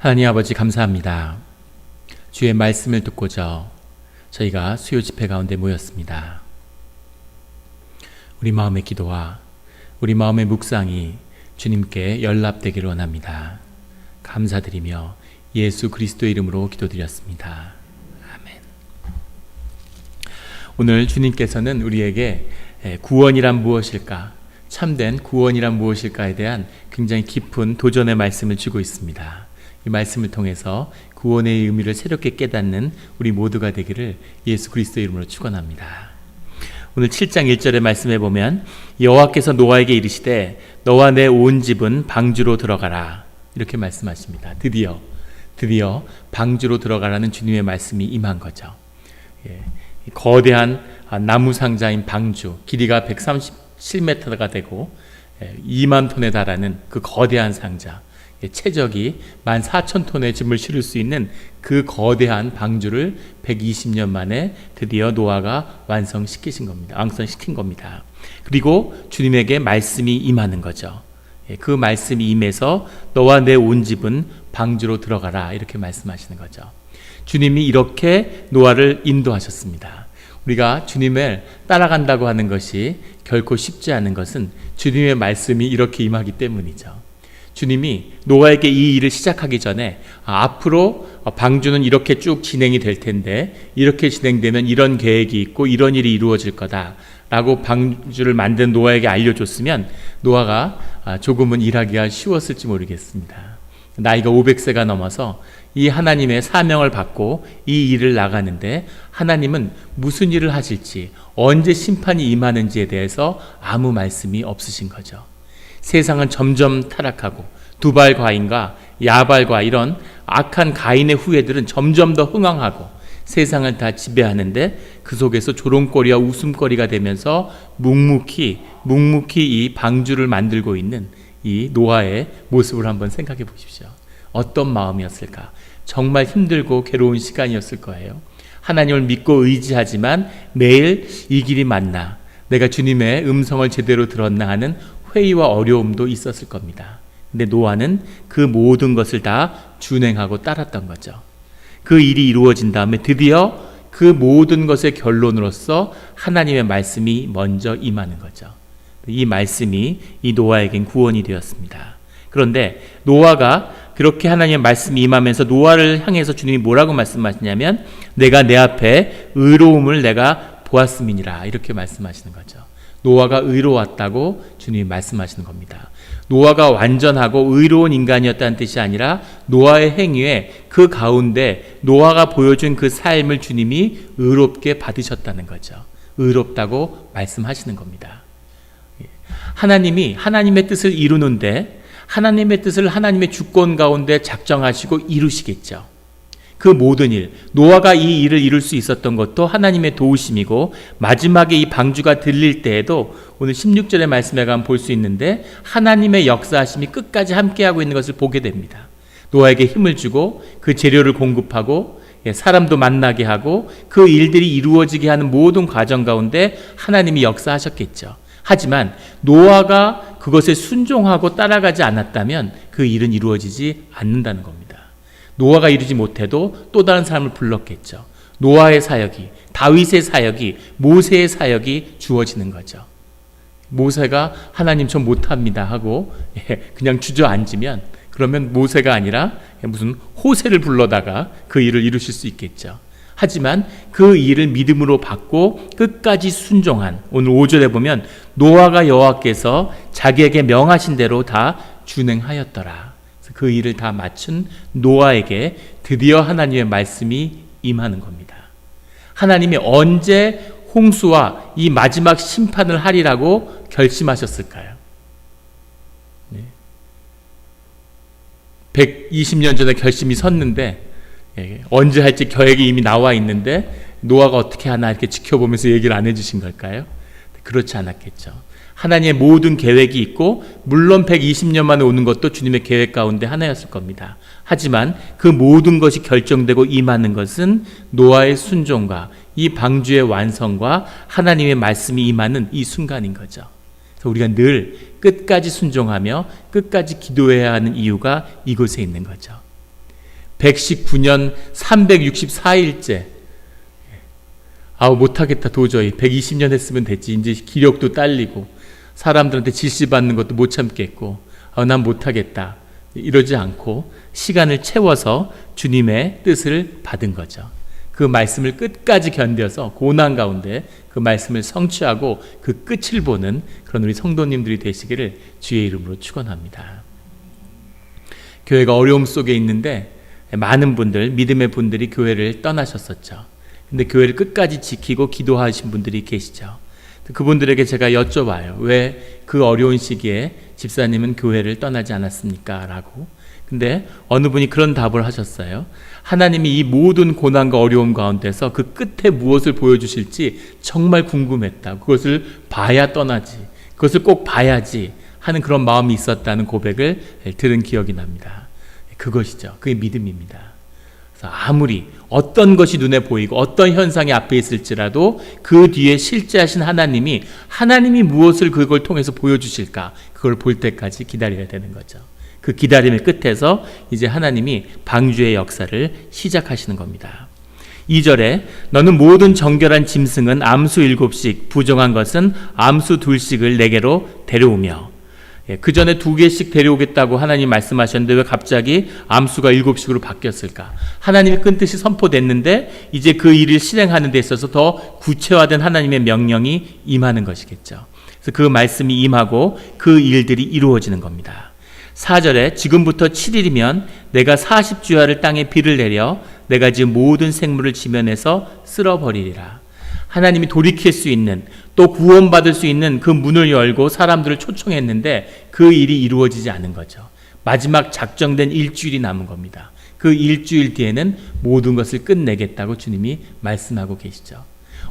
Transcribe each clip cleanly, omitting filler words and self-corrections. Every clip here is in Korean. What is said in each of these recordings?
하나님 아버지 감사합니다. 주의 말씀을 듣고자 저희가 수요 집회 가운데 모였습니다. 우리 마음의 기도와 우리 마음의 묵상이 주님께 연락되기를 원합니다. 감사드리며 예수 그리스도의 이름으로 기도드렸습니다. 아멘. 오늘 주님께서는 우리에게 구원이란 무엇일까, 참된 구원이란 무엇일까에 대한 굉장히 깊은 도전의 말씀을 주고 있습니다. 이 말씀을 통해서 구원의 의미를 새롭게 깨닫는 우리 모두가 되기를 예수 그리스도의 이름으로 축원합니다. 오늘 7장 1절의 말씀에 보면 여호와께서 노아에게 이르시되 너와 내 온 집은 방주로 들어가라 이렇게 말씀하십니다. 드디어 방주로 들어가라는 주님의 말씀이 임한 거죠. 거대한 나무 상자인 방주, 길이가 137m가 되고 2만 톤에 달하는 그 거대한 상자, 체적이 14,000톤의 짐을 실을 수 있는 그 거대한 방주를 120년 만에 드디어 노아가 완성시킨 겁니다. 그리고 주님에게 말씀이 임하는 거죠. 그 말씀이 임해서 너와 내 온 집은 방주로 들어가라 이렇게 말씀하시는 거죠. 주님이 이렇게 노아를 인도하셨습니다. 우리가 주님을 따라간다고 하는 것이 결코 쉽지 않은 것은 주님의 말씀이 이렇게 임하기 때문이죠. 주님이 노아에게 이 일을 시작하기 전에 앞으로 방주는 이렇게 쭉 진행이 될 텐데 이렇게 진행되면 이런 계획이 있고 이런 일이 이루어질 거다 라고 방주를 만든 노아에게 알려줬으면 노아가 조금은 일하기가 쉬웠을지 모르겠습니다. 나이가 500세가 넘어서 이 하나님의 사명을 받고 이 일을 나가는데 하나님은 무슨 일을 하실지, 언제 심판이 임하는지에 대해서 아무 말씀이 없으신 거죠. 세상은 점점 타락하고 두발 과인과 야발과 이런 악한 가인의 후예들은 점점 더 흥왕하고 세상을 다 지배하는데 그 속에서 조롱거리와 웃음거리가 되면서 묵묵히 이 방주를 만들고 있는 이 노아의 모습을 한번 생각해 보십시오. 어떤 마음이었을까? 정말 힘들고 괴로운 시간이었을 거예요. 하나님을 믿고 의지하지만 매일 이 길이 맞나? 내가 주님의 음성을 제대로 들었나 하는 회의와 어려움도 있었을 겁니다. 근데 노아는 그 모든 것을 다 준행하고 따랐던 거죠. 그 일이 이루어진 다음에 드디어 그 모든 것의 결론으로서 하나님의 말씀이 먼저 임하는 거죠. 이 말씀이 이 노아에겐 구원이 되었습니다. 그런데 노아가 그렇게 하나님의 말씀이 임하면서 노아를 향해서 주님이 뭐라고 말씀하시냐면 내가 내 앞에 의로움을 내가 보았음이니라 이렇게 말씀하시는 거죠. 노아가 의로웠다고 주님이 말씀하시는 겁니다. 노아가 완전하고 의로운 인간이었다는 뜻이 아니라 노아의 행위에 그 가운데 노아가 보여준 그 삶을 주님이 의롭게 받으셨다는 거죠. 의롭다고 말씀하시는 겁니다. 하나님이 하나님의 뜻을 이루는데 하나님의 뜻을 하나님의 주권 가운데 작정하시고 이루시겠죠. 그 모든 일, 노아가 이 일을 이룰 수 있었던 것도 하나님의 도우심이고 마지막에 이 방주가 들릴 때에도 오늘 16절의 말씀에 가면 볼 수 있는데 하나님의 역사하심이 끝까지 함께하고 있는 것을 보게 됩니다. 노아에게 힘을 주고 그 재료를 공급하고 사람도 만나게 하고 그 일들이 이루어지게 하는 모든 과정 가운데 하나님이 역사하셨겠죠. 하지만 노아가 그것에 순종하고 따라가지 않았다면 그 일은 이루어지지 않는다는 겁니다. 노아가 이루지 못해도 또 다른 사람을 불렀겠죠. 노아의 사역이, 다윗의 사역이, 모세의 사역이 주어지는 거죠. 모세가 하나님 저 못합니다 하고 그냥 주저앉으면 그러면 모세가 아니라 무슨 호세를 불러다가 그 일을 이루실 수 있겠죠. 하지만 그 일을 믿음으로 받고 끝까지 순종한, 오늘 5절에 보면 노아가 여호와께서 자기에게 명하신 대로 다 준행하였더라. 그 일을 다 마친 노아에게 드디어 하나님의 말씀이 임하는 겁니다. 하나님이 언제 홍수와 이 마지막 심판을 하리라고 결심하셨을까요? 120년 전에 결심이 섰는데 언제 할지 계획이 이미 나와 있는데 노아가 어떻게 하나 이렇게 지켜보면서 얘기를 안 해주신 걸까요? 그렇지 않았겠죠. 하나님의 모든 계획이 있고 물론 120년 만에 오는 것도 주님의 계획 가운데 하나였을 겁니다. 하지만 그 모든 것이 결정되고 임하는 것은 노아의 순종과 이 방주의 완성과 하나님의 말씀이 임하는 이 순간인 거죠. 그래서 우리가 늘 끝까지 순종하며 끝까지 기도해야 하는 이유가 이곳에 있는 거죠. 119년 364일째. 못하겠다 도저히. 120년 했으면 됐지. 이제 기력도 딸리고 사람들한테 질시받는 것도 못 참겠고 난 못하겠다. 이러지 않고 시간을 채워서 주님의 뜻을 받은 거죠. 그 말씀을 끝까지 견뎌서 고난 가운데 그 말씀을 성취하고 그 끝을 보는 그런 우리 성도님들이 되시기를 주의 이름으로 축원합니다. 교회가 어려움 속에 있는데 많은 분들, 믿음의 분들이 교회를 떠나셨었죠. 근데 교회를 끝까지 지키고 기도하신 분들이 계시죠. 그분들에게 제가 여쭤봐요. 왜 그 어려운 시기에 집사님은 교회를 떠나지 않았습니까? 라고. 근데 어느 분이 그런 답을 하셨어요. 하나님이 이 모든 고난과 어려움 가운데서 그 끝에 무엇을 보여주실지 정말 궁금했다. 그것을 봐야 떠나지. 그것을 꼭 봐야지 하는 그런 마음이 있었다는 고백을 들은 기억이 납니다. 그것이죠. 그게 믿음입니다. 그래서 아무리 어떤 것이 눈에 보이고 어떤 현상이 앞에 있을지라도 그 뒤에 실제하신 하나님이 무엇을 그걸 통해서 보여주실까, 그걸 볼 때까지 기다려야 되는 거죠. 그 기다림의 끝에서 이제 하나님이 방주의 역사를 시작하시는 겁니다. 2절에 너는 모든 정결한 짐승은 암수 7씩, 부정한 것은 암수 2씩을 내게로 데려오며. 그 전에 2개씩 데려오겠다고 하나님 말씀하셨는데 왜 갑자기 암수가 7씩으로 바뀌었을까? 하나님의 큰 뜻이 선포됐는데 이제 그 일을 실행하는 데 있어서 더 구체화된 하나님의 명령이 임하는 것이겠죠. 그래서 그 말씀이 임하고 그 일들이 이루어지는 겁니다. 4절에 지금부터 7일이면 내가 40주야를 땅에 비를 내려 내가 지은 모든 생물을 지면에서 쓸어버리리라. 하나님이 돌이킬 수 있는, 또 구원받을 수 있는 그 문을 열고 사람들을 초청했는데 그 일이 이루어지지 않은 거죠. 마지막 작정된 일주일이 남은 겁니다. 그 일주일 뒤에는 모든 것을 끝내겠다고 주님이 말씀하고 계시죠.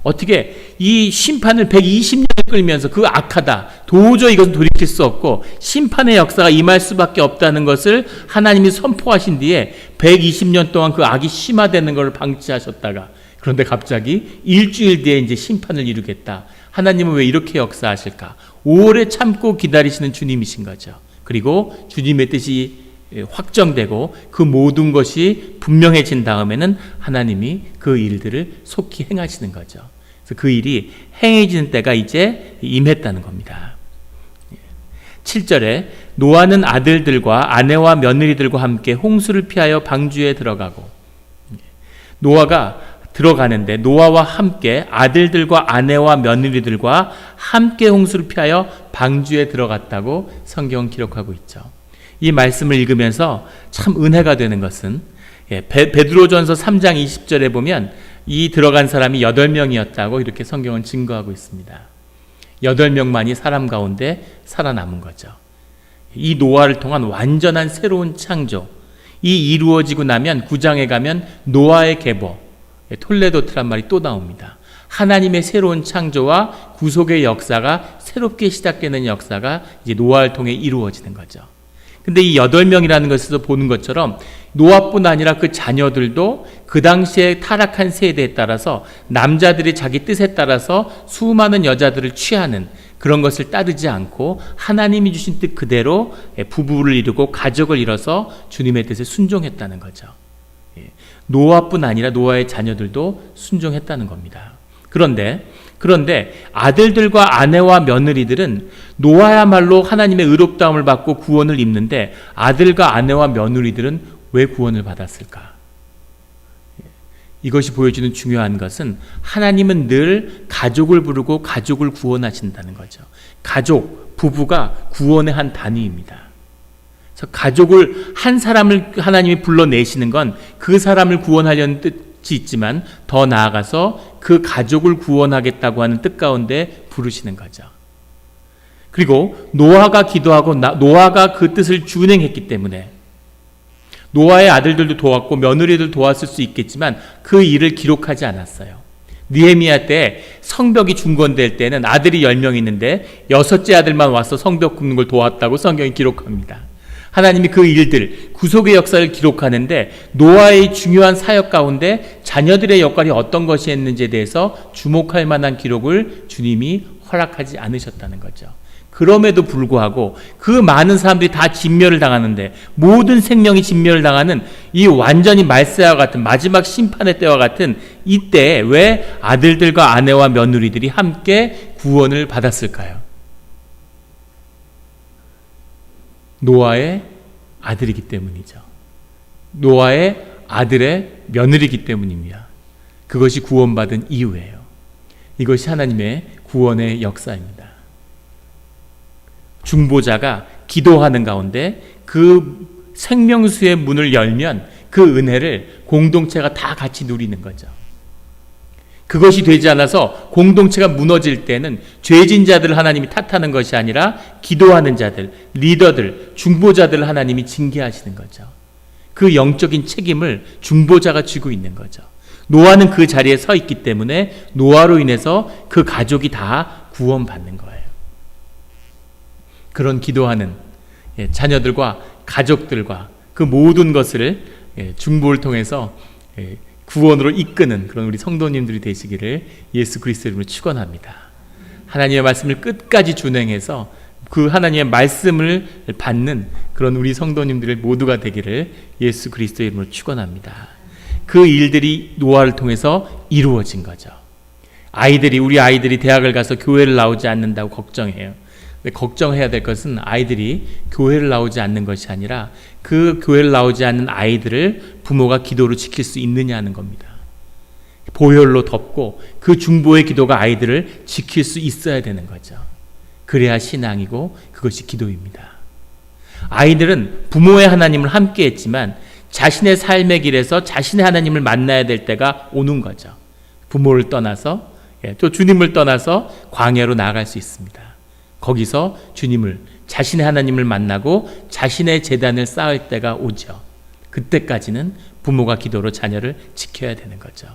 어떻게 이 심판을 120년을 끌면서 그 악하다, 도저히 이것은 돌이킬 수 없고 심판의 역사가 임할 수밖에 없다는 것을 하나님이 선포하신 뒤에 120년 동안 그 악이 심화되는 것을 방치하셨다가, 그런데 갑자기 일주일 뒤에 이제 심판을 이루겠다. 하나님은 왜 이렇게 역사하실까? 오래 참고 기다리시는 주님이신 거죠. 그리고 주님의 뜻이 확정되고 그 모든 것이 분명해진 다음에는 하나님이 그 일들을 속히 행하시는 거죠. 그래서 그 일이 행해지는 때가 이제 임했다는 겁니다. 7절에 노아는 아들들과 아내와 며느리들과 함께 홍수를 피하여 방주에 들어가고, 노아가 들어가는데 노아와 함께 아들들과 아내와 며느리들과 함께 홍수를 피하여 방주에 들어갔다고 성경은 기록하고 있죠. 이 말씀을 읽으면서 참 은혜가 되는 것은 베드로전서 3장 20절에 보면 이 들어간 사람이 8명이었다고 이렇게 성경은 증거하고 있습니다. 8명만이 사람 가운데 살아남은 거죠. 이 노아를 통한 완전한 새로운 창조, 이 이루어지고 나면 9장에 가면 노아의 계보, 톨레도트란 말이 또 나옵니다. 하나님의 새로운 창조와 구속의 역사가 새롭게 시작되는 역사가 이제 노아를 통해 이루어지는 거죠. 근데 이 8명이라는 것에서 보는 것처럼 노아뿐 아니라 그 자녀들도 그 당시에 타락한 세대에 따라서 남자들이 자기 뜻에 따라서 수많은 여자들을 취하는 그런 것을 따르지 않고 하나님이 주신 뜻 그대로 부부를 이루고 가족을 이뤄서 주님의 뜻에 순종했다는 거죠. 노아뿐 아니라 노아의 자녀들도 순종했다는 겁니다. 그런데 아들들과 아내와 며느리들은 노아야말로 하나님의 의롭다움을 받고 구원을 입는데 아들과 아내와 며느리들은 왜 구원을 받았을까? 이것이 보여주는 중요한 것은 하나님은 늘 가족을 부르고 가족을 구원하신다는 거죠. 가족, 부부가 구원의 한 단위입니다. 그래서 가족을 한 사람을 하나님이 불러내시는 건 그 사람을 구원하려는 뜻이 있지만 더 나아가서 그 가족을 구원하겠다고 하는 뜻 가운데 부르시는 거죠. 그리고 노아가 기도하고 노아가 그 뜻을 준행했기 때문에 노아의 아들들도 도왔고 며느리들 도왔을 수 있겠지만 그 일을 기록하지 않았어요. 느헤미야 때 성벽이 중건될 때는 아들이 10명 있는데 6째 아들만 와서 성벽 굽는 걸 도왔다고 성경이 기록합니다. 하나님이 그 일들, 구속의 역사를 기록하는데 노아의 중요한 사역 가운데 자녀들의 역할이 어떤 것이 했는지에 대해서 주목할 만한 기록을 주님이 허락하지 않으셨다는 거죠. 그럼에도 불구하고 그 많은 사람들이 다 진멸을 당하는데, 모든 생명이 진멸을 당하는 이 완전히 말세와 같은 마지막 심판의 때와 같은 이때에 왜 아들들과 아내와 며느리들이 함께 구원을 받았을까요? 노아의 아들이기 때문이죠. 노아의 아들의 며느리이기 때문입니다. 그것이 구원받은 이유예요. 이것이 하나님의 구원의 역사입니다. 중보자가 기도하는 가운데 그 생명수의 문을 열면 그 은혜를 공동체가 다 같이 누리는 거죠. 그것이 되지 않아서 공동체가 무너질 때는 죄진 자들을 하나님이 탓하는 것이 아니라 기도하는 자들, 리더들, 중보자들을 하나님이 징계하시는 거죠. 그 영적인 책임을 중보자가 쥐고 있는 거죠. 노아는 그 자리에 서 있기 때문에 노아로 인해서 그 가족이 다 구원받는 거예요. 그런 기도하는 자녀들과 가족들과 그 모든 것을 중보를 통해서 구원으로 이끄는 그런 우리 성도님들이 되시기를 예수 그리스도 이름으로 축원합니다. 하나님의 말씀을 끝까지 준행해서 그 하나님의 말씀을 받는 그런 우리 성도님들 모두가 되기를 예수 그리스도 이름으로 축원합니다. 그 일들이 노아를 통해서 이루어진 거죠. 우리 아이들이 대학을 가서 교회를 나오지 않는다고 걱정해요. 근데 걱정해야 될 것은 아이들이 교회를 나오지 않는 것이 아니라 그 교회를 나오지 않는 아이들을 부모가 기도로 지킬 수 있느냐 하는 겁니다. 보혈로 덮고 그 중보의 기도가 아이들을 지킬 수 있어야 되는 거죠. 그래야 신앙이고 그것이 기도입니다. 아이들은 부모의 하나님을 함께 했지만 자신의 삶의 길에서 자신의 하나님을 만나야 될 때가 오는 거죠. 부모를 떠나서 또 주님을 떠나서 광야로 나아갈 수 있습니다. 거기서 주님을, 자신의 하나님을 만나고 자신의 재단을 쌓을 때가 오죠. 그때까지는 부모가 기도로 자녀를 지켜야 되는 거죠.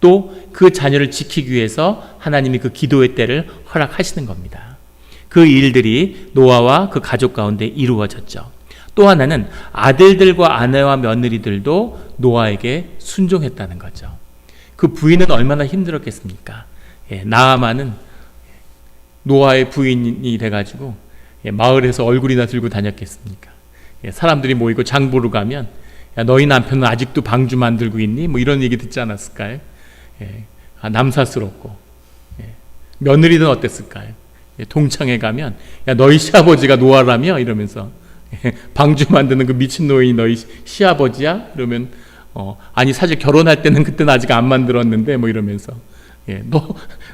또 그 자녀를 지키기 위해서 하나님이 그 기도의 때를 허락하시는 겁니다. 그 일들이 노아와 그 가족 가운데 이루어졌죠. 또 하나는 아들들과 아내와 며느리들도 노아에게 순종했다는 거죠. 그 부인은 얼마나 힘들었겠습니까? 나아만은 노아의 부인이 돼가지고 마을에서 얼굴이나 들고 다녔겠습니까? 사람들이 모이고 장 보러 가면 야, 너희 남편은 아직도 방주 만들고 있니? 뭐 이런 얘기 듣지 않았을까요? 남사스럽고. 며느리는 어땠을까요? 동창회 가면 야, 너희 시아버지가 노아라며? 이러면서 방주 만드는 그 미친 노인이 너희 시아버지야? 그러면 아니 사실 결혼할 때는 그때는 아직 안 만들었는데 뭐 이러면서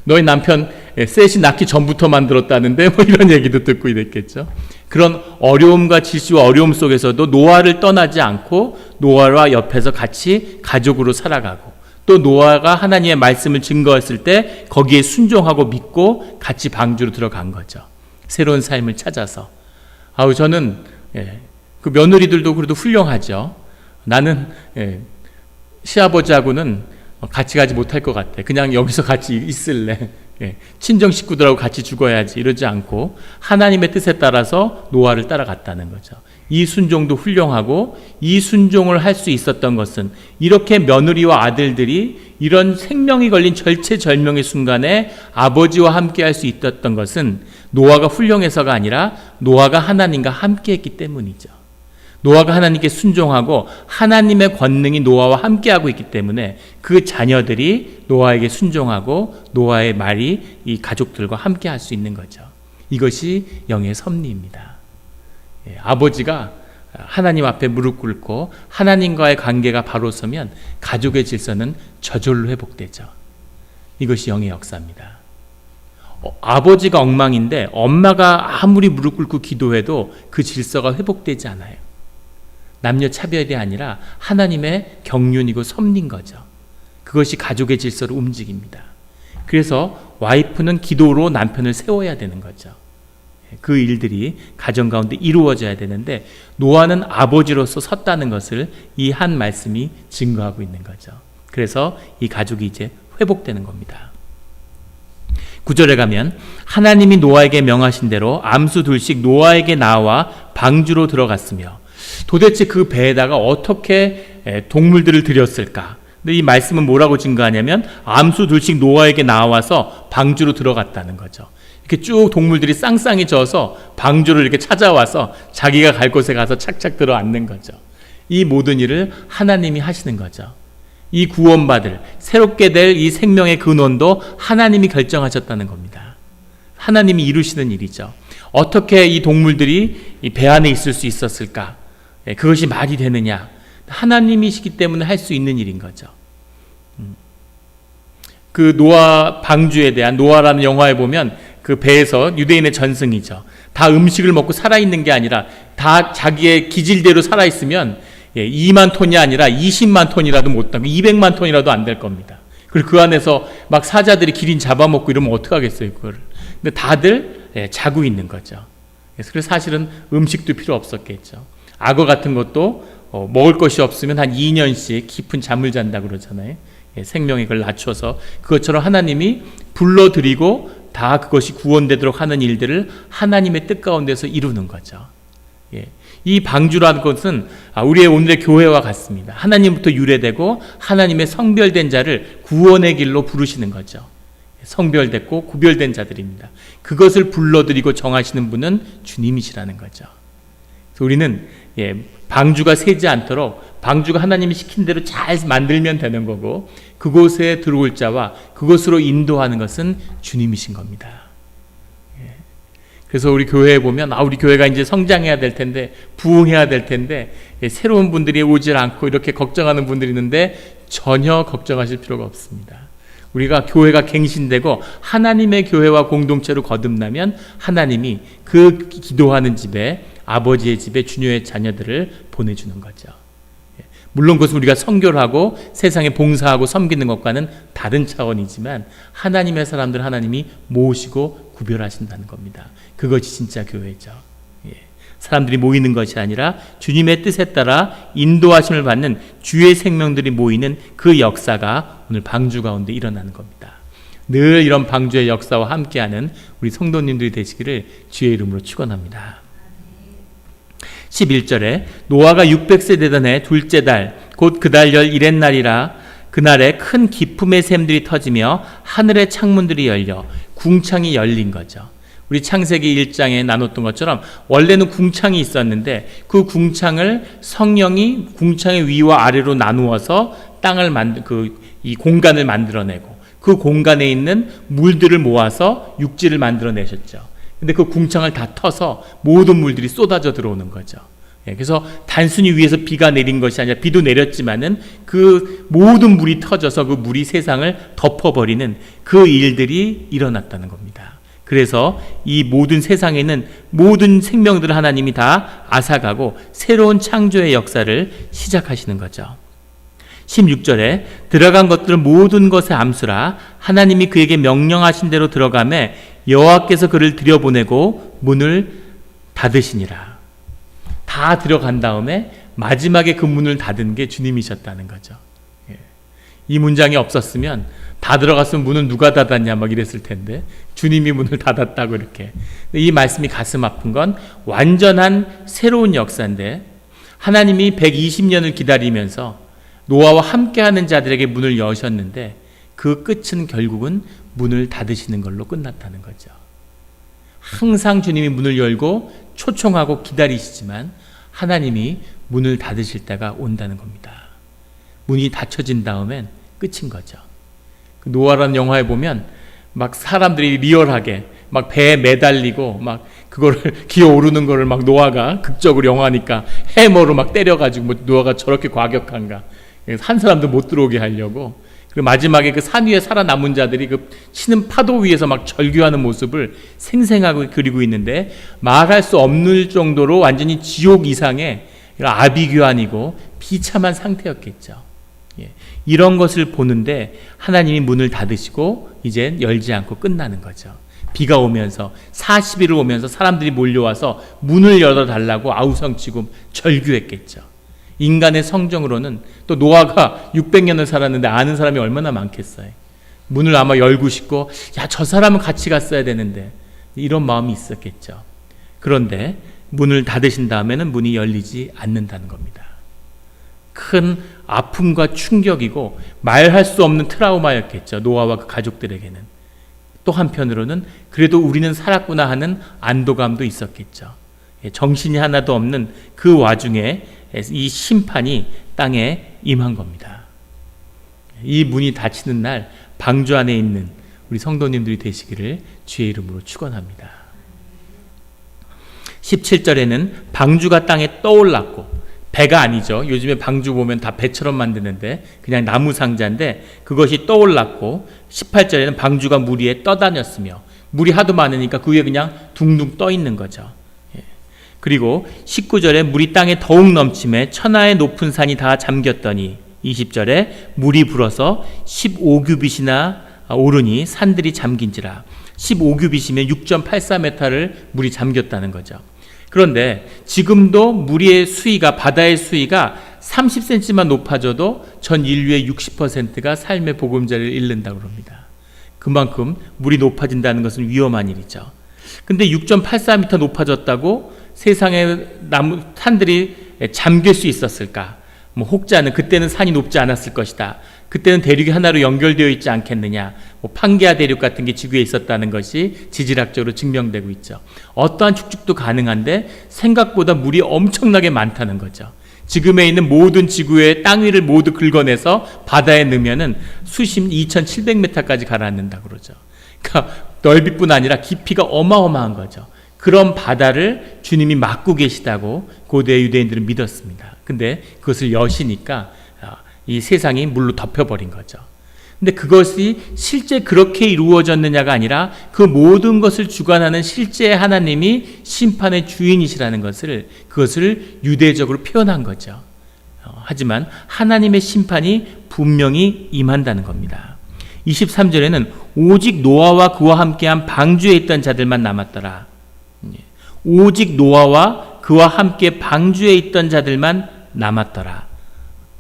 너희 남편 셋이 낳기 전부터 만들었다는데 뭐 이런 얘기도 듣고 이랬겠죠. 그런 어려움과 질시와 어려움 속에서도 노아를 떠나지 않고 노아와 옆에서 같이 가족으로 살아가고, 또 노아가 하나님의 말씀을 증거했을 때 거기에 순종하고 믿고 같이 방주로 들어간 거죠. 새로운 삶을 찾아서. 저는 그 며느리들도 그래도 훌륭하죠. 나는 시아버지하고는 같이 가지 못할 것 같아. 그냥 여기서 같이 있을래. 친정 식구들하고 같이 죽어야지. 이러지 않고 하나님의 뜻에 따라서 노아를 따라갔다는 거죠. 이 순종도 훌륭하고, 이 순종을 할 수 있었던 것은 이렇게 며느리와 아들들이 이런 생명이 걸린 절체절명의 순간에 아버지와 함께 할 수 있었던 것은 노아가 훌륭해서가 아니라 노아가 하나님과 함께 했기 때문이죠. 노아가 하나님께 순종하고 하나님의 권능이 노아와 함께하고 있기 때문에 그 자녀들이 노아에게 순종하고 노아의 말이 이 가족들과 함께할 수 있는 거죠. 이것이 영의 섭리입니다. 아버지가 하나님 앞에 무릎 꿇고 하나님과의 관계가 바로 서면 가족의 질서는 저절로 회복되죠. 이것이 영의 역사입니다. 아버지가 엉망인데 엄마가 아무리 무릎 꿇고 기도해도 그 질서가 회복되지 않아요. 남녀 차별이 아니라 하나님의 경륜이고 섭리인 거죠. 그것이 가족의 질서로 움직입니다. 그래서 와이프는 기도로 남편을 세워야 되는 거죠. 그 일들이 가정 가운데 이루어져야 되는데 노아는 아버지로서 섰다는 것을 이 한 말씀이 증거하고 있는 거죠. 그래서 이 가족이 이제 회복되는 겁니다. 9절에 가면 하나님이 노아에게 명하신 대로 암수 둘씩 노아에게 나와 방주로 들어갔으며, 도대체 그 배에다가 어떻게 동물들을 들였을까? 근데 이 말씀은 뭐라고 증거하냐면 암수 둘씩 노아에게 나와서 방주로 들어갔다는 거죠. 이렇게 쭉 동물들이 쌍쌍이 져서 방주를 이렇게 찾아와서 자기가 갈 곳에 가서 착착 들어앉는 거죠. 이 모든 일을 하나님이 하시는 거죠. 이 구원받을 새롭게 될 이 생명의 근원도 하나님이 결정하셨다는 겁니다. 하나님이 이루시는 일이죠. 어떻게 이 동물들이 이 배 안에 있을 수 있었을까? 그것이 말이 되느냐? 하나님이시기 때문에 할 수 있는 일인 거죠. 그 노아 방주에 대한, 노아라는 영화에 보면 그 배에서 유대인의 전승이죠. 다 음식을 먹고 살아있는 게 아니라 다 자기의 기질대로 살아있으면 2만 톤이 아니라 20만 톤이라도 못 담고 200만 톤이라도 안 될 겁니다. 그리고 그 안에서 막 사자들이 기린 잡아먹고 이러면 어떡하겠어요, 그거를. 근데 다들 자고 있는 거죠. 그래서 사실은 음식도 필요 없었겠죠. 악어 같은 것도 먹을 것이 없으면 한 2년씩 깊은 잠을 잔다고 그러잖아요. 생명의 걸 낮춰서 그것처럼 하나님이 불러들이고 다 그것이 구원되도록 하는 일들을 하나님의 뜻 가운데서 이루는 거죠. 이 방주라는 것은 우리의 오늘의 교회와 같습니다. 하나님부터 유래되고 하나님의 성별된 자를 구원의 길로 부르시는 거죠. 성별됐고 구별된 자들입니다. 그것을 불러들이고 정하시는 분은 주님이시라는 거죠. 그래서 우리는 방주가 새지 않도록 방주가 하나님이 시킨 대로 잘 만들면 되는 거고, 그곳에 들어올 자와 그곳으로 인도하는 것은 주님이신 겁니다. 그래서 우리 교회에 보면 우리 교회가 이제 성장해야 될 텐데, 부흥해야 될 텐데 새로운 분들이 오질 않고 이렇게 걱정하는 분들이 있는데 전혀 걱정하실 필요가 없습니다. 우리가 교회가 갱신되고 하나님의 교회와 공동체로 거듭나면 하나님이 그 기도하는 집에, 아버지의 집에 주님의 자녀들을 보내주는 거죠. 물론 그것은 우리가 선교를 하고 세상에 봉사하고 섬기는 것과는 다른 차원이지만 하나님의 사람들 하나님이 모으시고 구별하신다는 겁니다. 그것이 진짜 교회죠. 사람들이 모이는 것이 아니라 주님의 뜻에 따라 인도하심을 받는 주의 생명들이 모이는 그 역사가 오늘 방주 가운데 일어나는 겁니다. 늘 이런 방주의 역사와 함께하는 우리 성도님들이 되시기를 주의 이름으로 축원합니다. 11절에 노아가 600세 되던 해 둘째 달 곧 그 달 열 일의 날이라 그날에 큰 기품의 샘들이 터지며 하늘의 창문들이 열려 궁창이 열린 거죠. 우리 창세기 1장에 나눴던 것처럼 원래는 궁창이 있었는데 그 궁창을 성령이 궁창의 위와 아래로 나누어서 땅을 이 공간을 만들어내고 그 공간에 있는 물들을 모아서 육지를 만들어내셨죠. 근데 그 궁창을 다 터서 모든 물들이 쏟아져 들어오는 거죠. 그래서 단순히 위에서 비가 내린 것이 아니라 비도 내렸지만은 그 모든 물이 터져서 그 물이 세상을 덮어버리는 그 일들이 일어났다는 겁니다. 그래서 이 모든 세상에 있는 모든 생명들을 하나님이 다 앗아가고 새로운 창조의 역사를 시작하시는 거죠. 16절에 들어간 것들은 모든 것의 암수라 하나님이 그에게 명령하신 대로 들어가매 여호와께서 그를 들여보내고 문을 닫으시니라. 다 들어간 다음에 마지막에 그 문을 닫은 게 주님이셨다는 거죠. 이 문장이 없었으면 다 들어갔으면 문을 누가 닫았냐 막 이랬을 텐데 주님이 문을 닫았다고 이렇게. 이 말씀이 가슴 아픈 건 완전한 새로운 역사인데 하나님이 120년을 기다리면서 노아와 함께하는 자들에게 문을 여셨는데 그 끝은 결국은 문을 닫으시는 걸로 끝났다는 거죠. 항상 주님이 문을 열고 초청하고 기다리시지만 하나님이 문을 닫으실 때가 온다는 겁니다. 문이 닫혀진 다음엔 끝인 거죠. 노아라는 영화에 보면 막 사람들이 리얼하게 막 배에 매달리고 막 그거를 기어오르는 거를 막 노아가 극적으로 영화니까 해머로 막 때려가지고 뭐 노아가 저렇게 과격한가. 한 사람도 못 들어오게 하려고. 그리고 마지막에 그 산 위에 살아남은 자들이 그 치는 파도 위에서 막 절규하는 모습을 생생하게 그리고 있는데 말할 수 없는 정도로 완전히 지옥 이상의 아비규환이고 비참한 상태였겠죠. 이런 것을 보는데 하나님이 문을 닫으시고 이제 열지 않고 끝나는 거죠. 비가 오면서 40일을 오면서 사람들이 몰려와서 문을 열어달라고 아우성치고 절규했겠죠. 인간의 성정으로는 또 노아가 600년을 살았는데 아는 사람이 얼마나 많겠어요. 문을 아마 열고 싶고 저 사람은 같이 갔어야 되는데 이런 마음이 있었겠죠. 그런데 문을 닫으신 다음에는 문이 열리지 않는다는 겁니다. 큰 아픔과 충격이고 말할 수 없는 트라우마였겠죠. 노아와 그 가족들에게는. 또 한편으로는 그래도 우리는 살았구나 하는 안도감도 있었겠죠. 정신이 하나도 없는 그 와중에 이 심판이 땅에 임한 겁니다. 이 문이 닫히는 날 방주 안에 있는 우리 성도님들이 되시기를 주의 이름으로 축원합니다. 17절에는 방주가 땅에 떠올랐고, 배가 아니죠. 요즘에 방주 보면 다 배처럼 만드는데 그냥 나무 상자인데 그것이 떠올랐고, 18절에는 방주가 물 위에 떠다녔으며, 물이 하도 많으니까 그 위에 그냥 둥둥 떠 있는 거죠. 그리고 19절에 물이 땅에 더욱 넘침에 천하의 높은 산이 다 잠겼더니, 20절에 물이 불어서 15규빗이나 오르니 산들이 잠긴지라. 15규빗이면 6.84m를 물이 잠겼다는 거죠. 그런데 지금도 물의 수위가, 바다의 수위가 30cm만 높아져도 전 인류의 60%가 삶의 보금자리를 잃는다고 합니다. 그만큼 물이 높아진다는 것은 위험한 일이죠. 근데 6.84m 높아졌다고 세상의 산들이 잠길 수 있었을까? 혹자는 그때는 산이 높지 않았을 것이다. 그때는 대륙이 하나로 연결되어 있지 않겠느냐. 판게아 대륙 같은 게 지구에 있었다는 것이 지질학적으로 증명되고 있죠. 어떠한 축적도 가능한데 생각보다 물이 엄청나게 많다는 거죠. 지금에 있는 모든 지구의 땅 위를 모두 긁어내서 바다에 넣으면은 수심 2,700m까지 가라앉는다고 그러죠. 그러니까 넓이뿐 아니라 깊이가 어마어마한 거죠. 그런 바다를 주님이 막고 계시다고 고대 유대인들은 믿었습니다. 근데 그것을 여시니까 이 세상이 물로 덮여버린 거죠. 근데 그것이 실제 그렇게 이루어졌느냐가 아니라 그 모든 것을 주관하는 실제 하나님이 심판의 주인이시라는 그것을 유대적으로 표현한 거죠. 하지만 하나님의 심판이 분명히 임한다는 겁니다. 23절에는 오직 노아와 그와 함께한 방주에 있던 자들만 남았더라. 오직 노아와 그와 함께 방주에 있던 자들만 남았더라.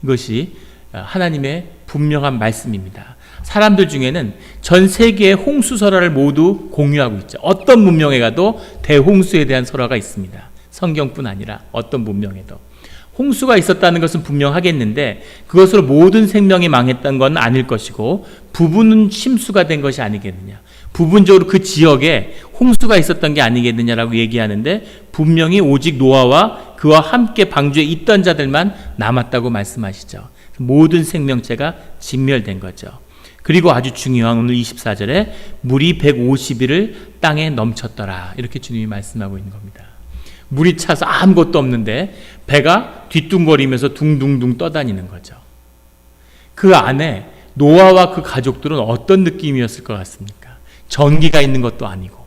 이것이 하나님의 분명한 말씀입니다. 사람들 중에는 전 세계의 홍수 설화를 모두 공유하고 있죠. 어떤 문명에 가도 대홍수에 대한 설화가 있습니다. 성경뿐 아니라 어떤 문명에도. 홍수가 있었다는 것은 분명하겠는데 그것으로 모든 생명이 망했던 건 아닐 것이고 부분은 침수가 된 것이 아니겠느냐. 부분적으로 그 지역에 홍수가 있었던 게 아니겠느냐라고 얘기하는데 분명히 오직 노아와 그와 함께 방주에 있던 자들만 남았다고 말씀하시죠. 모든 생명체가 진멸된 거죠. 그리고 아주 중요한 오늘 24절에 물이 150일을 땅에 넘쳤더라. 이렇게 주님이 말씀하고 있는 겁니다. 물이 차서 아무것도 없는데 배가 뒤뚱거리면서 둥둥둥 떠다니는 거죠. 그 안에 노아와 그 가족들은 어떤 느낌이었을 것 같습니까? 전기가 있는 것도 아니고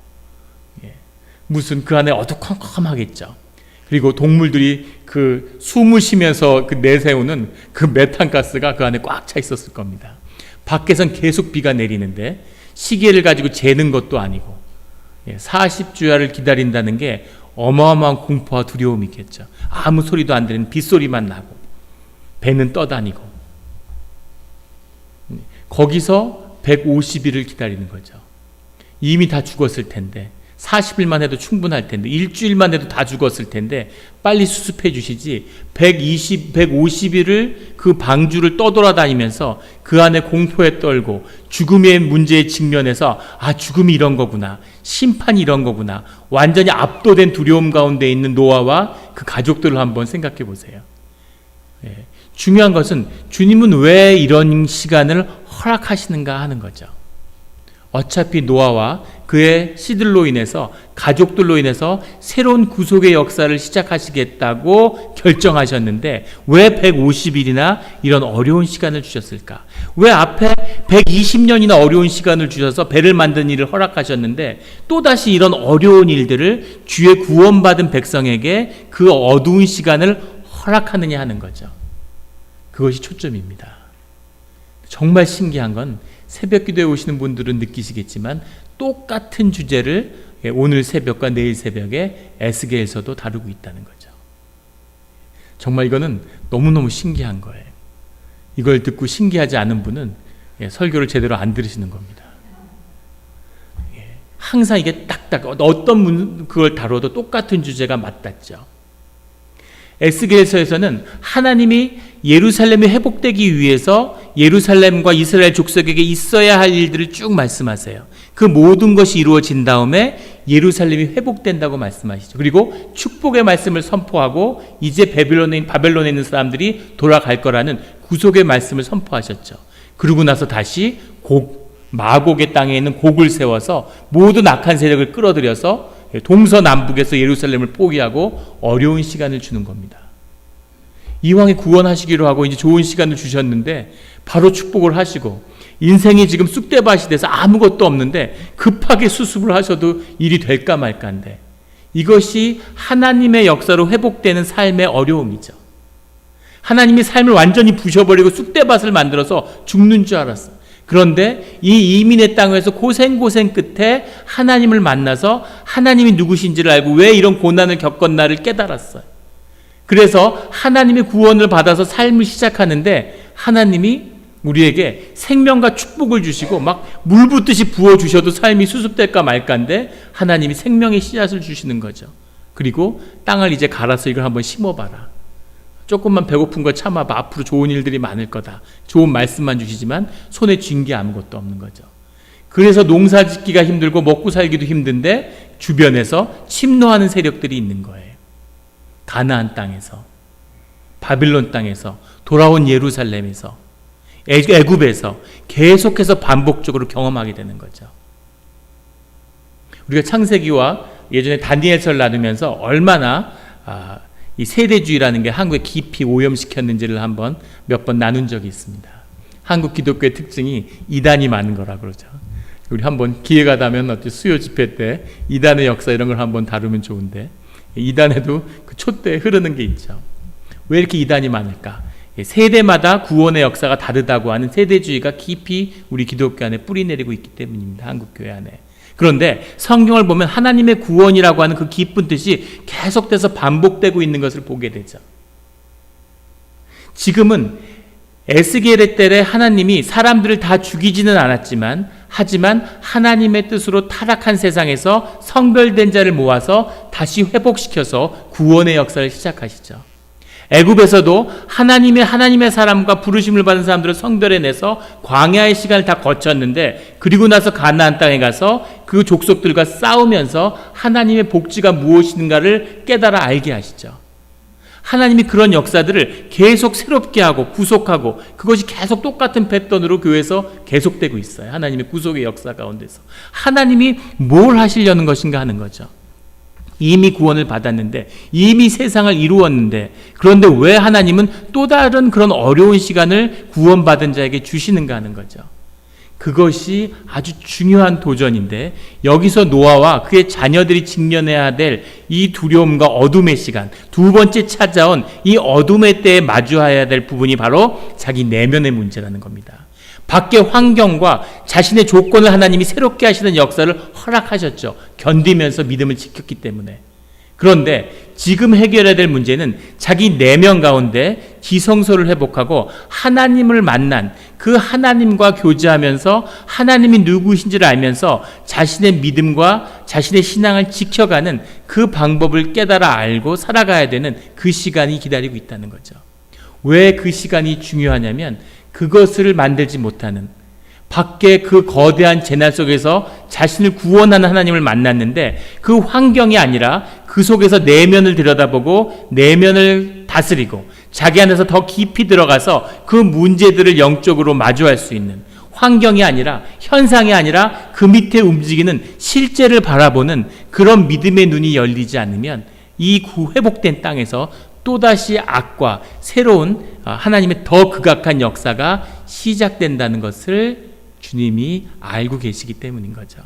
무슨 그 안에 어두컴컴하겠죠. 그리고 동물들이 그 숨을 쉬면서 그 내세우는 그 메탄가스가 그 안에 꽉 차 있었을 겁니다. 밖에선 계속 비가 내리는데 시계를 가지고 재는 것도 아니고 40주야를 기다린다는 게 어마어마한 공포와 두려움이 있겠죠. 아무 소리도 안 들리는 빗소리만 나고 배는 떠다니고 거기서 150일을 기다리는 거죠. 이미 다 죽었을 텐데 40일만 해도 충분할 텐데 일주일만 해도 다 죽었을 텐데 빨리 수습해 주시지 150일을 그 방주를 떠돌아다니면서 그 안에 공포에 떨고 죽음의 문제에 직면해서 죽음이 이런 거구나, 심판이 이런 거구나, 완전히 압도된 두려움 가운데 있는 노아와 그 가족들을 한번 생각해 보세요. 중요한 것은 주님은 왜 이런 시간을 허락하시는가 하는 거죠. 어차피 노아와 그의 씨들로 인해서 가족들로 인해서 새로운 구속의 역사를 시작하시겠다고 결정하셨는데 왜 150일이나 이런 어려운 시간을 주셨을까? 왜 앞에 120년이나 어려운 시간을 주셔서 배를 만든 일을 허락하셨는데 또다시 이런 어려운 일들을 주의 구원받은 백성에게 그 어두운 시간을 허락하느냐 하는 거죠. 그것이 초점입니다. 정말 신기한 건 새벽 기도에 오시는 분들은 느끼시겠지만 똑같은 주제를 오늘 새벽과 내일 새벽에 에스겔서도 다루고 있다는 거죠. 정말 이거는 너무너무 신기한 거예요. 이걸 듣고 신기하지 않은 분은 설교를 제대로 안 들으시는 겁니다. 항상 이게 딱딱 어떤 그걸 다뤄도 똑같은 주제가 맞닿죠. 에스겔서에서는 하나님이 예루살렘이 회복되기 위해서 예루살렘과 이스라엘 족속에게 있어야 할 일들을 쭉 말씀하세요. 그 모든 것이 이루어진 다음에 예루살렘이 회복된다고 말씀하시죠. 그리고 축복의 말씀을 선포하고 이제 바벨론에 있는 사람들이 돌아갈 거라는 구속의 말씀을 선포하셨죠. 그러고 나서 다시 마곡의 땅에 있는 곡을 세워서 모든 악한 세력을 끌어들여서 동서남북에서 예루살렘을 포기하고 어려운 시간을 주는 겁니다. 이왕에 구원하시기로 하고 이제 좋은 시간을 주셨는데 바로 축복을 하시고 인생이 지금 쑥대밭이 돼서 아무것도 없는데 급하게 수습을 하셔도 일이 될까 말까인데, 이것이 하나님의 역사로 회복되는 삶의 어려움이죠. 하나님이 삶을 완전히 부셔버리고 쑥대밭을 만들어서 죽는 줄 알았어. 그런데 이 이민의 땅에서 고생 끝에 하나님을 만나서 하나님이 누구신지를 알고 왜 이런 고난을 겪었나를 깨달았어요. 그래서 하나님의 구원을 받아서 삶을 시작하는데 하나님이 우리에게 생명과 축복을 주시고 막 물 붓듯이 부어주셔도 삶이 수습될까 말까인데 하나님이 생명의 씨앗을 주시는 거죠. 그리고 땅을 이제 갈아서 이걸 한번 심어봐라. 조금만 배고픈 거 참아봐. 앞으로 좋은 일들이 많을 거다. 좋은 말씀만 주시지만 손에 쥔 게 아무것도 없는 거죠. 그래서 농사 짓기가 힘들고 먹고 살기도 힘든데 주변에서 침노하는 세력들이 있는 거예요. 가나안 땅에서, 바빌론 땅에서, 돌아온 예루살렘에서, 애굽에서 계속해서 반복적으로 경험하게 되는 거죠. 우리가 창세기와 예전에 다니엘서를 나누면서 얼마나 이 세대주의라는 게 한국에 깊이 오염시켰는지를 몇 번 나눈 적이 있습니다. 한국 기독교의 특징이 이단이 많은 거라 그러죠. 우리 한번 기회가 되면 수요 집회 때 이단의 역사 이런 걸 한번 다루면 좋은데, 이단에도 그 촛대에 흐르는 게 있죠. 왜 이렇게 이단이 많을까? 세대마다 구원의 역사가 다르다고 하는 세대주의가 깊이 우리 기독교 안에 뿌리내리고 있기 때문입니다. 한국교회 안에. 그런데 성경을 보면 하나님의 구원이라고 하는 그 깊은 뜻이 계속돼서 반복되고 있는 것을 보게 되죠. 지금은 에스겔의 때에 하나님이 사람들을 다 죽이지는 않았지만, 하지만 하나님의 뜻으로 타락한 세상에서 성별된 자를 모아서 다시 회복시켜서 구원의 역사를 시작하시죠. 애굽에서도 하나님의 사람과 부르심을 받은 사람들을 성별해내서 광야의 시간을 다 거쳤는데, 그리고 나서 가나안 땅에 가서 그 족속들과 싸우면서 하나님의 복지가 무엇인가를 깨달아 알게 하시죠. 하나님이 그런 역사들을 계속 새롭게 하고 구속하고, 그것이 계속 똑같은 패턴으로 교회에서 계속되고 있어요. 하나님의 구속의 역사 가운데서 하나님이 뭘 하시려는 것인가 하는 거죠. 이미 구원을 받았는데, 이미 세상을 이루었는데, 그런데 왜 하나님은 또 다른 그런 어려운 시간을 구원받은 자에게 주시는가 하는 거죠. 그것이 아주 중요한 도전인데, 여기서 노아와 그의 자녀들이 직면해야 될 이 두려움과 어둠의 시간, 두 번째 찾아온 이 어둠의 때에 마주해야 될 부분이 바로 자기 내면의 문제라는 겁니다. 밖의 환경과 자신의 조건을 하나님이 새롭게 하시는 역사를 허락하셨죠. 견디면서 믿음을 지켰기 때문에. 그런데 지금 해결해야 될 문제는 자기 내면 가운데 지성소를 회복하고 하나님을 만난 그 하나님과 교제하면서 하나님이 누구신지를 알면서 자신의 믿음과 자신의 신앙을 지켜가는 그 방법을 깨달아 알고 살아가야 되는 그 시간이 기다리고 있다는 거죠. 왜 그 시간이 중요하냐면, 그것을 만들지 못하는 밖에 그 거대한 재난 속에서 자신을 구원하는 하나님을 만났는데, 그 환경이 아니라 그 속에서 내면을 들여다보고 내면을 다스리고 자기 안에서 더 깊이 들어가서 그 문제들을 영적으로 마주할 수 있는 환경이 아니라, 현상이 아니라 그 밑에 움직이는 실제를 바라보는 그런 믿음의 눈이 열리지 않으면 이 회복된 땅에서 또다시 악과 새로운 하나님의 더 극악한 역사가 시작된다는 것을 주님이 알고 계시기 때문인 거죠.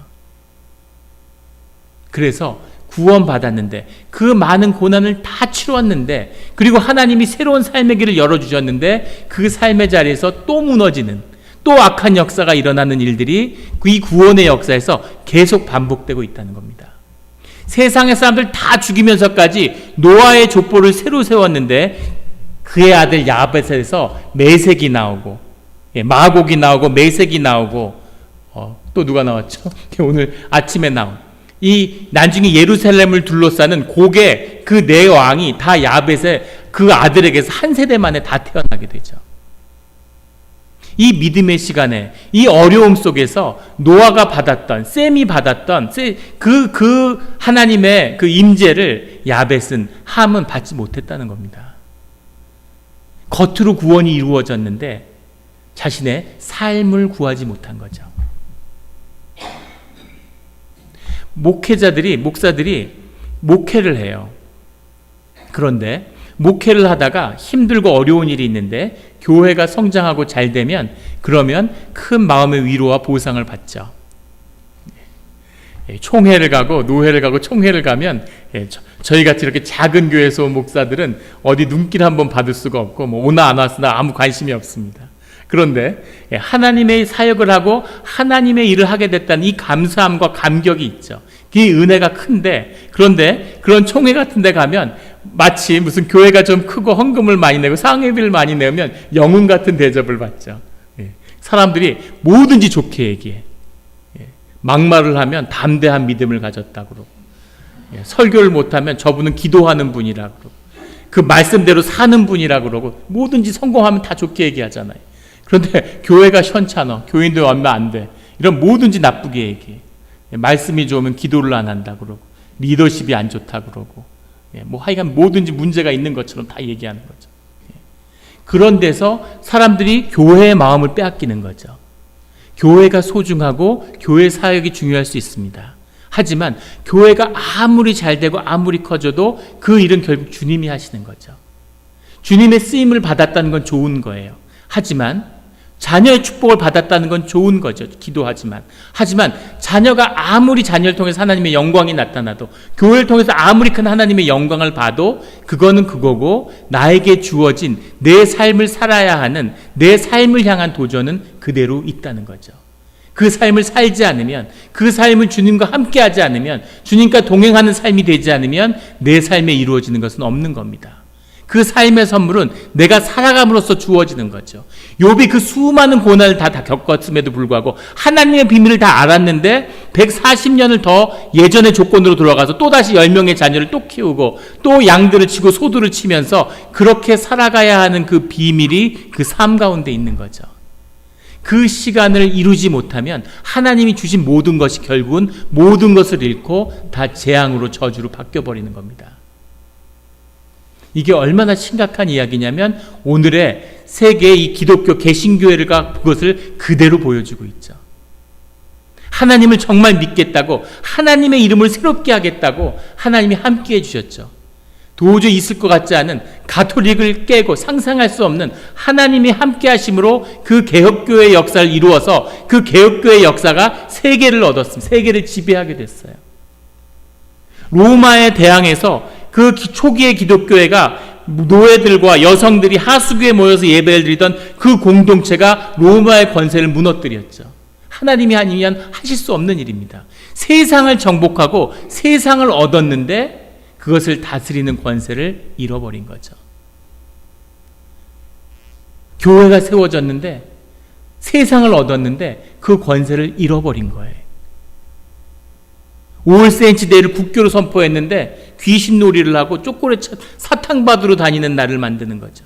그래서 구원받았는데, 그 많은 고난을 다 치루었는데, 그리고 하나님이 새로운 삶의 길을 열어주셨는데, 그 삶의 자리에서 또 무너지는, 또 악한 역사가 일어나는 일들이 이 구원의 역사에서 계속 반복되고 있다는 겁니다. 세상의 사람들 다 죽이면서까지 노아의 족보를 새로 세웠는데, 그의 아들 야벳에서 메색이 나오고, 마곡이 나오고 메색이 나오고, 또 누가 나왔죠? 오늘 아침에 나온 이 나중에 예루살렘을 둘러싸는 곡의 그 네 왕이 다 야벳의 그 아들에게서 한 세대 만에 다 태어나게 되죠. 이 믿음의 시간에, 이 어려움 속에서 노아가 받았던, 셈이 받았던 그 하나님의 그 임재를 야벳은, 함은 받지 못했다는 겁니다. 겉으로 구원이 이루어졌는데 자신의 삶을 구하지 못한 거죠. 목사들이 목회를 해요. 그런데 목회를 하다가 힘들고 어려운 일이 있는데 교회가 성장하고 잘 되면, 그러면 큰 마음의 위로와 보상을 받죠. 총회를 가고 노회를 가고 총회를 가면, 저희 같이 이렇게 작은 교회에서 온 목사들은 어디 눈길 한번 받을 수가 없고, 오나 안 왔으나 아무 관심이 없습니다. 그런데 하나님의 사역을 하고 하나님의 일을 하게 됐다는 이 감사함과 감격이 있죠. 이 은혜가 큰데, 그런데 그런 총회 같은 데 가면 마치 무슨 교회가 좀 크고 헌금을 많이 내고 상회비를 많이 내면 영웅 같은 대접을 받죠. 사람들이 뭐든지 좋게 얘기해. 막말을 하면 담대한 믿음을 가졌다고 그러고, 설교를 못하면 저분은 기도하는 분이라고 그러고, 그 말씀대로 사는 분이라고 그러고, 뭐든지 성공하면 다 좋게 얘기하잖아요. 그런데 교회가 현찮아, 교인들 얼마 안 돼, 이런 뭐든지 나쁘게 얘기해. 말씀이 좋으면 기도를 안 한다 그러고, 리더십이 안 좋다 그러고, 하여간 뭐든지 문제가 있는 것처럼 다 얘기하는 거죠. 그런 데서 사람들이 교회의 마음을 빼앗기는 거죠. 교회가 소중하고 교회 사역이 중요할 수 있습니다. 하지만 교회가 아무리 잘 되고 아무리 커져도 그 일은 결국 주님이 하시는 거죠. 주님의 쓰임을 받았다는 건 좋은 거예요. 하지만 자녀의 축복을 받았다는 건 좋은 거죠. 기도하지만. 하지만 자녀가 아무리 자녀를 통해서 하나님의 영광이 나타나도, 교회를 통해서 아무리 큰 하나님의 영광을 봐도 그거는 그거고, 나에게 주어진 내 삶을 살아야 하는 내 삶을 향한 도전은 그대로 있다는 거죠. 그 삶을 살지 않으면, 그 삶을 주님과 함께하지 않으면, 주님과 동행하는 삶이 되지 않으면 내 삶에 이루어지는 것은 없는 겁니다. 그 삶의 선물은 내가 살아감으로써 주어지는 거죠. 욥이 그 수많은 고난을 다 겪었음에도 불구하고 하나님의 비밀을 다 알았는데 140년을 더 예전의 조건으로 돌아가서 또다시 10명의 자녀를 또 키우고 또 양들을 치고 소들을 치면서 그렇게 살아가야 하는 그 비밀이 그 삶 가운데 있는 거죠. 그 시간을 이루지 못하면 하나님이 주신 모든 것이 결국은 모든 것을 잃고 다 재앙으로, 저주로 바뀌어버리는 겁니다. 이게 얼마나 심각한 이야기냐면 오늘의 세계의 이 기독교 개신교회가 그것을 그대로 보여주고 있죠. 하나님을 정말 믿겠다고, 하나님의 이름을 새롭게 하겠다고 하나님이 함께해 주셨죠. 도저히 있을 것 같지 않은, 가톨릭을 깨고 상상할 수 없는 하나님이 함께 하심으로 그 개혁교회의 역사를 이루어서 그 개혁교회의 역사가 세계를 얻었습니다. 세계를 지배하게 됐어요. 로마에 대항해서 그 초기의 기독교회가 노예들과 여성들이 하수구에 모여서 예배를 드리던 그 공동체가 로마의 권세를 무너뜨렸죠. 하나님이 아니면 하실 수 없는 일입니다. 세상을 정복하고 세상을 얻었는데 그것을 다스리는 권세를 잃어버린 거죠. 교회가 세워졌는데, 세상을 얻었는데 그 권세를 잃어버린 거예요. 5월세인치 데이를 국교로 선포했는데 귀신놀이를 하고 쪼꼬레 사탕 받으러 다니는 날을 만드는 거죠.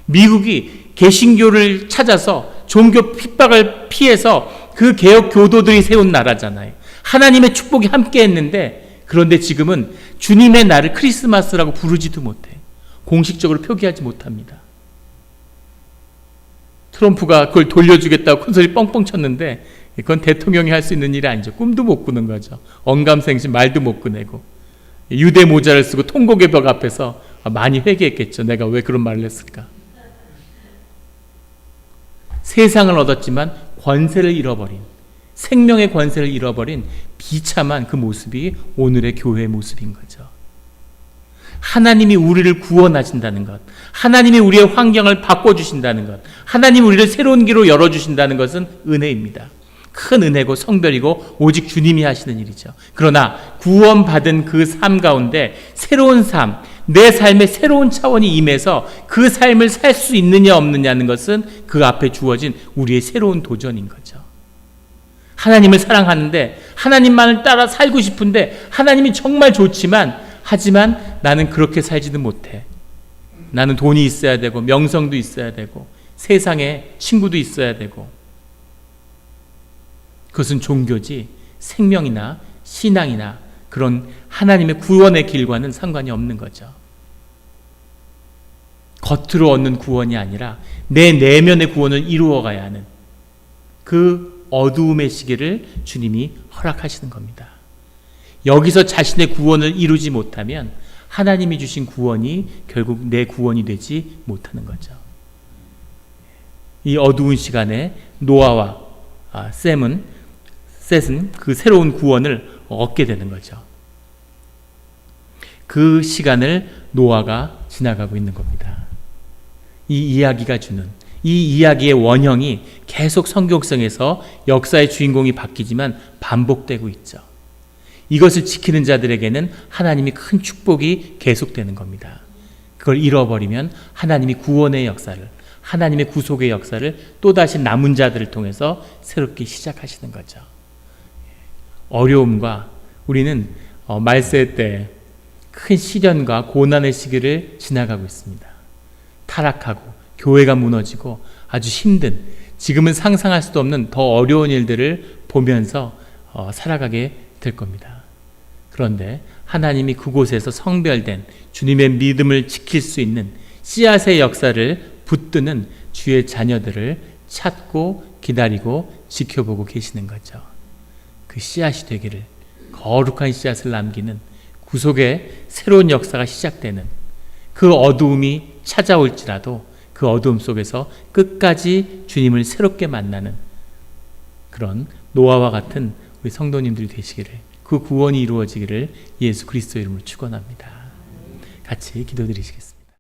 미국이 개신교를 찾아서 종교 핍박을 피해서 그 개혁 교도들이 세운 나라잖아요. 하나님의 축복이 함께 했는데, 그런데 지금은 주님의 날을 크리스마스라고 부르지도 못해. 공식적으로 표기하지 못합니다. 트럼프가 그걸 돌려주겠다고 큰소리 뻥뻥 쳤는데 그건 대통령이 할 수 있는 일이 아니죠. 꿈도 못 꾸는 거죠. 언감생심 말도 못 꺼내고 유대 모자를 쓰고 통곡의 벽 앞에서 많이 회개했겠죠. 내가 왜 그런 말을 했을까. 세상을 얻었지만 권세를 잃어버린, 생명의 권세를 잃어버린 비참한 그 모습이 오늘의 교회의 모습인 거죠. 하나님이 우리를 구원하신다는 것, 하나님이 우리의 환경을 바꿔주신다는 것, 하나님이 우리를 새로운 길로 열어주신다는 것은 은혜입니다. 큰 은혜고 성별이고 오직 주님이 하시는 일이죠. 그러나 구원받은 그 삶 가운데 새로운 삶, 내 삶의 새로운 차원이 임해서 그 삶을 살 수 있느냐 없느냐는 것은 그 앞에 주어진 우리의 새로운 도전인 거죠. 하나님을 사랑하는데, 하나님만을 따라 살고 싶은데, 하나님이 정말 좋지만, 하지만 나는 그렇게 살지도 못해. 나는 돈이 있어야 되고 명성도 있어야 되고 세상에 친구도 있어야 되고, 그것은 종교지 생명이나 신앙이나 그런 하나님의 구원의 길과는 상관이 없는 거죠. 겉으로 얻는 구원이 아니라 내 내면의 구원을 이루어가야 하는 그 어두움의 시기를 주님이 허락하시는 겁니다. 여기서 자신의 구원을 이루지 못하면 하나님이 주신 구원이 결국 내 구원이 되지 못하는 거죠. 이 어두운 시간에 노아와 셋은 그 새로운 구원을 얻게 되는 거죠. 그 시간을 노아가 지나가고 있는 겁니다. 이 이야기가 주는, 이 이야기의 원형이 계속 성경성에서 역사의 주인공이 바뀌지만 반복되고 있죠. 이것을 지키는 자들에게는 하나님이 큰 축복이 계속되는 겁니다. 그걸 잃어버리면 하나님이 구원의 역사를, 하나님의 구속의 역사를 또다시 남은 자들을 통해서 새롭게 시작하시는 거죠. 어려움과 우리는 말세 때 큰 시련과 고난의 시기를 지나가고 있습니다. 타락하고 교회가 무너지고 아주 힘든, 지금은 상상할 수도 없는 더 어려운 일들을 보면서 살아가게 될 겁니다. 그런데 하나님이 그곳에서 성별된 주님의 믿음을 지킬 수 있는 씨앗의 역사를 붙드는 주의 자녀들을 찾고 기다리고 지켜보고 계시는 거죠. 그 씨앗이 되기를, 거룩한 씨앗을 남기는 구속의 새로운 역사가 시작되는, 그 어두움이 찾아올지라도 그 어두움 속에서 끝까지 주님을 새롭게 만나는 그런 노아와 같은 우리 성도님들이 되시기를, 그 구원이 이루어지기를 예수 그리스도 이름으로 축원합니다. 같이 기도드리시겠습니다.